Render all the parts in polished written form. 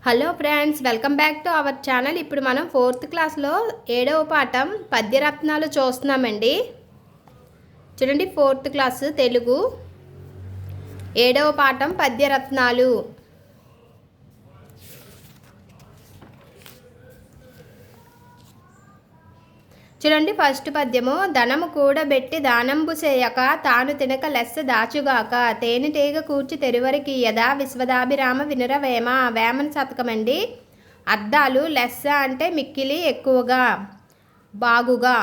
Hello friends, welcome back to our channel. ఇప్పుడు మనం 4th క్లాస్లో 7వ పాఠం పద్యరత్నాలు చూస్తున్నామండి. చూడండి, 4th క్లాస్ తెలుగు 7వ పాఠం పద్యరత్నాలు. చూడండి, ఫస్ట్ పద్యము. ధనము కూడబెట్టి దానంబు చేయక తాను తినక లెస్స దాచుగాక తేనెటీగ కూర్చి తెరువరికియదా విశ్వదాభిరామ వినురవేమ. వేమన శతకమండి. అర్థాలు: లెస్స అంటే మిక్కిలి, ఎక్కువగా, బాగుగా.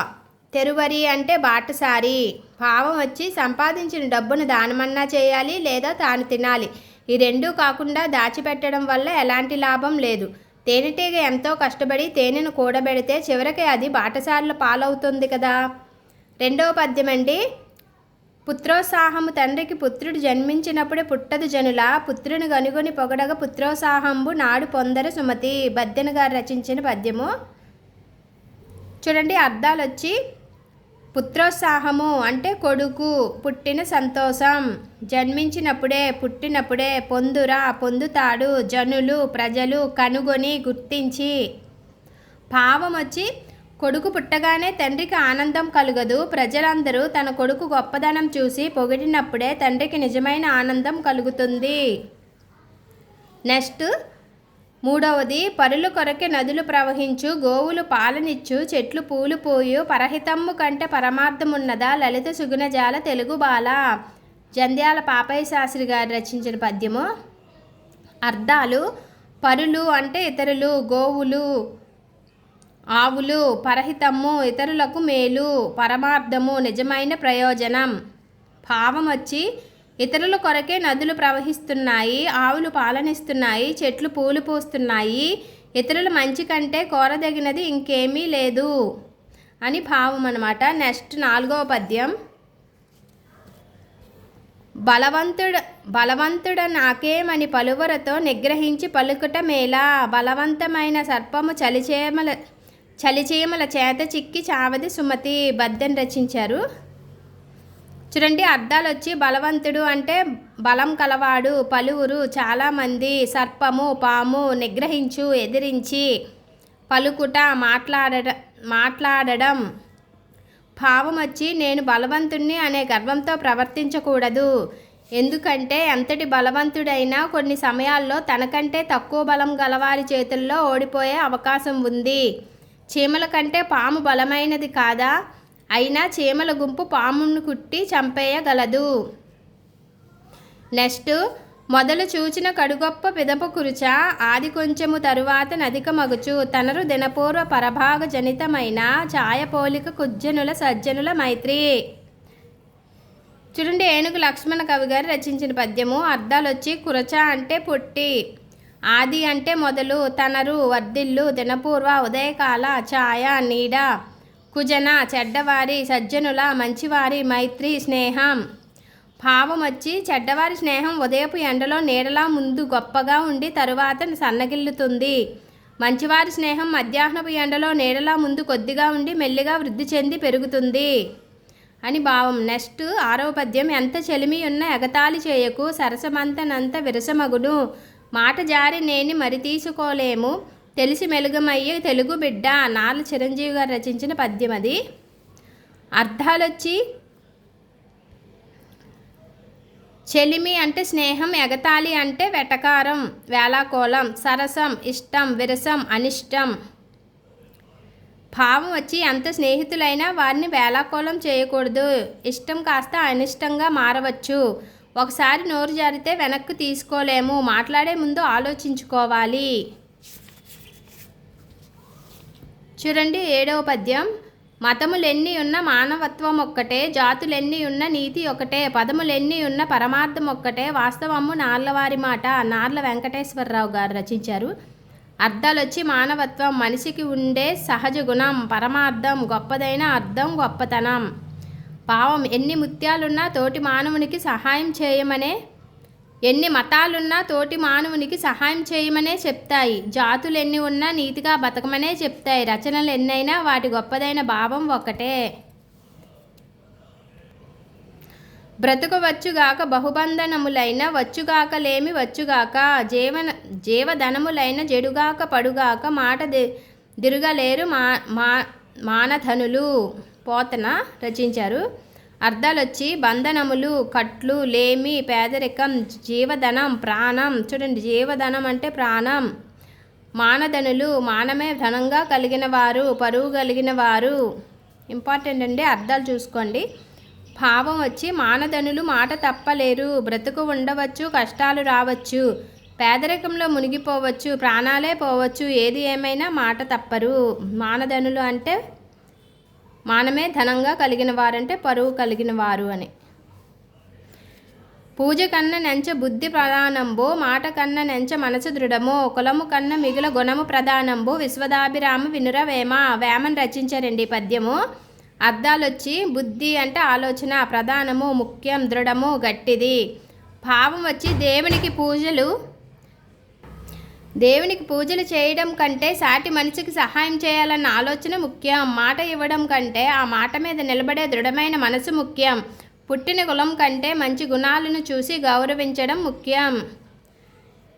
తెరువరి అంటే బాటసారి. భావం వచ్చి సంపాదించిన డబ్బును దానమన్నా చేయాలి లేదా తాను తినాలి. ఈ రెండూ కాకుండా దాచిపెట్టడం వల్ల ఎలాంటి లాభం లేదు. తేనెటీగ ఎంతో కష్టపడి తేనెను కూడబెడితే చివరికి అది బాటసార్ల పాలవుతుంది కదా. రెండవ పద్యం అండి. పుత్రోత్సాహము తండ్రికి పుత్రుడు జన్మించినప్పుడే పుట్టదు జనుల పుత్రుని గనుగొని పొగడగ పుత్రోత్సాహంబు నాడు పొందరు సుమతి. బద్దెన గారు రచించిన పద్యము. చూడండి, అర్థాలు వచ్చి పుత్రోత్సాహము అంటే కొడుకు పుట్టిన సంతోషం. జన్మించినప్పుడే, పుట్టినప్పుడే. పొందురా పొందుతాడు. జనులు ప్రజలు కనుగొని గుర్తించి. భావం వచ్చి కొడుకు పుట్టగానే తండ్రికి ఆనందం కలుగదు. ప్రజలందరూ తన కొడుకు గొప్పదనం చూసి పొగిడినప్పుడే తండ్రికి నిజమైన ఆనందం కలుగుతుంది. నెక్స్ట్ మూడవది. పరులు కొరకే నదులు ప్రవహించు, గోవులు పాలనిచ్చు, చెట్లు పూలు పోయు, పరహితమ్ము కంటే పరమార్థమున్నదా లలిత సుగుణజాల తెలుగు బాల. జంధ్యాల పాపయ్య శాస్త్రి గారు రచించిన పద్యము. అర్థాలు: పరులు అంటే ఇతరులు, గోవులు ఆవులు, పరహితము ఇతరులకు మేలు, పరమార్థము నిజమైన ప్రయోజనం. భావం వచ్చి ఇతరుల కొరకే నదులు ప్రవహిస్తున్నాయి, ఆవులు పాలనిస్తున్నాయి, చెట్లు పూలు పూస్తున్నాయి, ఇతరుల మంచి కంటే కోరదగినది ఇంకేమీ లేదు అని భావం అన్నమాట. నెక్స్ట్ నాలుగవ పద్యం. బలవంతుడ నాకేమని పలువరతో నిగ్రహించి పలుకుట మేలా. బలవంతమైన సర్పము చలిచీమల చేత చిక్కి చావది సుమతి. బద్దెన రచించారు. చూడండి, అర్థాలు వచ్చి బలవంతుడు అంటే బలం కలవాడు, పలువురు చాలామంది, సర్పము పాము, నిగ్రహించు ఎదిరించి, పలుకుట మాట్లాడడం. భావం వచ్చి నేను బలవంతుణ్ణి అనే గర్వంతో ప్రవర్తించకూడదు. ఎందుకంటే ఎంతటి బలవంతుడైనా కొన్ని సమయాల్లో తనకంటే తక్కువ బలం గలవారి చేతుల్లో ఓడిపోయే అవకాశం ఉంది. చీమల కంటే పాము బలమైనది కాదా? అయినా చీమల గుంపు పామును కుట్టి చంపేయగలదు. నెక్స్ట్. మొదలు చూచిన కడుగొప్ప పిదప కురుచ, ఆది కొంచెము తరువాత నదిక మగుచు, తనరు దినపూర్వ పరభాగ జనితమైన ఛాయపోలిక కుజ్జనుల సజ్జనుల మైత్రి. చూడండి, ఏనుగు లక్ష్మణ కవి గారు రచించిన పద్యము. అర్థాలు వచ్చి కురచ అంటే పొట్టి, ఆది అంటే మొదలు, తనరు వర్ధిల్లు, దినపూర్వ ఉదయకాల, ఛాయ నీడ, కుజన చెడ్డవారి, సజ్జనుల మంచివారి, మైత్రి స్నేహం. భావం వచ్చి చెడ్డవారి స్నేహం ఉదయపు ఎండలో నీడలా ముందు గొప్పగా ఉండి తరువాత సన్నగిల్లుతుంది. మంచివారి స్నేహం మధ్యాహ్నపు ఎండలో నీడలా ముందు కొద్దిగా ఉండి మెల్లిగా వృద్ధి చెంది పెరుగుతుంది అని భావం. నెక్స్ట్ ఆరవ పద్యం. ఎంత చెలిమి ఉన్న ఎగతాళి చేయకు, సరసమంతనంత విరసమగును, మాట జారి నేని మరి తీసుకోలేము, తెలిసి మెలుగమయ్యే తెలుగు బిడ్డ. నాల చిరంజీవి గారు రచించిన పద్యం అది. అర్థాలు వచ్చి చెలిమి అంటే స్నేహం, ఎగతాళి అంటే వెటకారం వేళాకోళం, సరసం ఇష్టం, విరసం అనిష్టం. భావం వచ్చి ఎంత స్నేహితులైనా వారిని వేళాకోళం చేయకూడదు. ఇష్టం కాస్త అనిష్టంగా మారవచ్చు. ఒకసారి నోరు జారితే వెనక్కు తీసుకోలేము. మాట్లాడే ముందు ఆలోచించుకోవాలి. చూడండి, ఏడవ పద్యం. మతములెన్ని ఉన్న మానవత్వం ఒక్కటే, జాతులెన్ని ఉన్న నీతి ఒకటే, పదములెన్ని ఉన్న పరమార్థం ఒక్కటే, వాస్తవము నార్లవారి మాట. నార్ల వెంకటేశ్వరరావు గారు రచించారు. అర్థాలు వచ్చి మానవత్వం మనిషికి ఉండే సహజ గుణం, పరమార్థం గొప్పదైన అర్థం, గొప్పతనం. భావం ఎన్ని ముత్యాలున్నా తోటి మానవునికి సహాయం చేయమనే, ఎన్ని మతాలున్నా తోటి మానవునికి సహాయం చేయమనే చెప్తాయి. జాతులు ఎన్ని ఉన్నా నీతిగా బతకమనే చెప్తాయి. రచనలు ఎన్నైనా వాటి గొప్పదైన భావం ఒక్కటే. బ్రతుకవచ్చుగాక బహుబంధనములైన వచ్చుగాకలేమి వచ్చుగాక జీవధనములైన జడుగాక పడుగాక మాట దిరుగలేరు మానధనులు. పోతన రచించారు. అర్థాలు వచ్చి బంధనములు, కట్లు, లేమి, పేదరికం, జీవధనం, ప్రాణం. చూడండి, జీవధనం అంటే ప్రాణం. మానధనులు, మానమే ధనంగా కలిగిన వారు, పరువు కలిగిన వారు. ఇంపార్టెంట్ అండి, అర్థాలు చూసుకోండి. భావం వచ్చి మానధనులు మాట తప్పలేరు, బ్రతుకు ఉండవచ్చు, కష్టాలు రావచ్చు, పేదరికంలో మునిగిపోవచ్చు, ప్రాణాలే పోవచ్చు, ఏది ఏమైనా మాట తప్పరు. మానధనులు అంటే మానమే ధనంగా కలిగిన వారంటే పరువు కలిగిన వారు అని. పూజ కన్న నెంచ బుద్ధి ప్రధానంబో, మాట కన్న నెంచ మనసు దృఢమో, కులము కన్న మిగుల గుణము ప్రధానంబో, విశ్వదాభిరామ వినురవేమ. వేమన్ రచించారండి పద్యము. అర్థాలు వచ్చి బుద్ధి అంటే ఆలోచన, ప్రధానము ముఖ్యం, దృఢము గట్టిది. భావం వచ్చి దేవునికి పూజలు చేయడం కంటే సాటి మనిషికి సహాయం చేయాలన్న ఆలోచన ముఖ్యం. మాట ఇవ్వడం కంటే ఆ మాట మీద నిలబడే దృఢమైన మనసు ముఖ్యం. పుట్టిన కులం కంటే మంచి గుణాలను చూసి గౌరవించడం ముఖ్యం.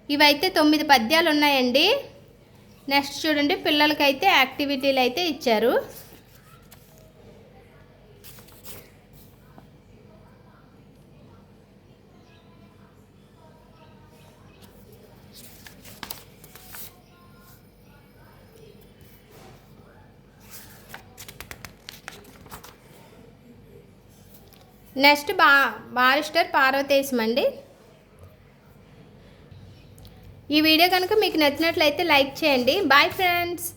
ఇవైతే 9 పద్యాలు ఉన్నాయండి. నెక్స్ట్ చూడండి, పిల్లలకైతే యాక్టివిటీలు అయితే ఇచ్చారు. నెక్స్ట్ బారిస్టర్ పార్వతీశం అండి. ఈ వీడియో కనుక మీకు నచ్చినట్లయితే లైక్ చేయండి. Bye friends.